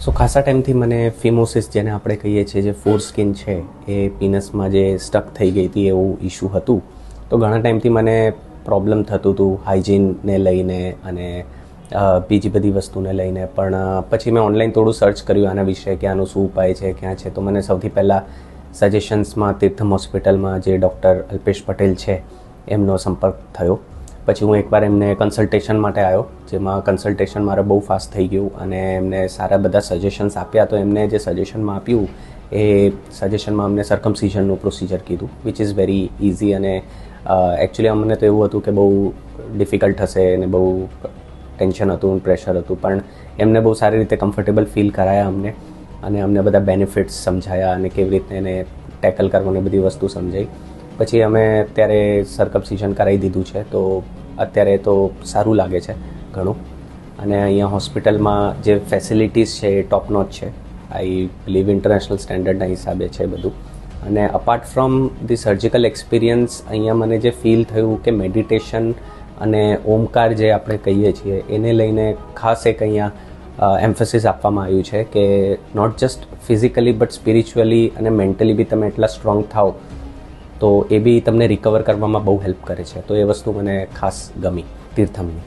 સો ખાસા ટાઈમથી મને ફિમોસિસ જેને આપણે કહીએ છીએ, જે ફોર સ્કિન છે એ પીનસમાં જે સ્ટક થઈ ગઈ હતી એવું ઇશ્યુ હતું. તો ઘણા ટાઈમથી મને પ્રોબ્લેમ થતું હતું હાઇજીનને લઈને અને બીજી બધી વસ્તુને લઈને. પણ પછી મેં ઓનલાઈન થોડું સર્ચ કર્યું આના વિશે કે આનો શું ઉપાય છે, ક્યાં છે. તો મને સૌથી પહેલાં સજેશન્સમાં તીર્થમ હોસ્પિટલમાં જે ડૉક્ટર અલ્પેશ પટેલ છે એમનો સંપર્ક થયો. પછી હું એકવાર એમને કન્સલ્ટેશન માટે આવ્યો, જેમાં કન્સલ્ટેશન મારે બહુ ફાસ્ટ થઈ ગયું અને એમને સારા બધા સજેશન્સ આપ્યા. તો એમને જે સજેશનમાં આપ્યું એ સજેશનમાં અમને સર્કમસિઝનનું પ્રોસિજર કીધું, વિચ ઇઝ વેરી ઇઝી. અને એકચ્યુઅલી અમને તો એવું હતું કે બહુ ડિફિકલ્ટ હશે અને બહુ ટેન્શન હતું, પ્રેશર હતું. પણ એમને બહુ સારી રીતે કમ્ફર્ટેબલ ફીલ કરાયા અમને અને અમને બધા બેનિફિટ્સ સમજાયા અને કેવી રીતે એને ટેકલ કરવાની બધી વસ્તુ સમજાઈ. પછી અમે અત્યારે સર્કમસિઝન કરાવી દીધું છે. તો અત્યારે તો સારું લાગે છે ઘણું. અને અહીંયા હોસ્પિટલમાં જે ફેસિલિટીઝ છે એ ટોપ નોચ છે. આઈ બિલીવ ઇન્ટરનેશનલ સ્ટેન્ડર્ડના હિસાબે છે બધું. અને apart from the surgical experience, અહીંયા મને જે ફીલ થયું કે મેડિટેશન અને ઓમકાર જે આપણે કહીએ છીએ એને લઈને ખાસ એક અહીંયા એમ્ફેસિસ આપવામાં આવ્યું છે કે not just physically but spiritually અને મેન્ટલી બી તમે એટલા સ્ટ્રોંગ થાઓ તો એ બી તમને રિકવર કરવામાં બહુ હેલ્પ કરે છે. તો એ વસ્તુ મને ખાસ ગમી તીર્થમની.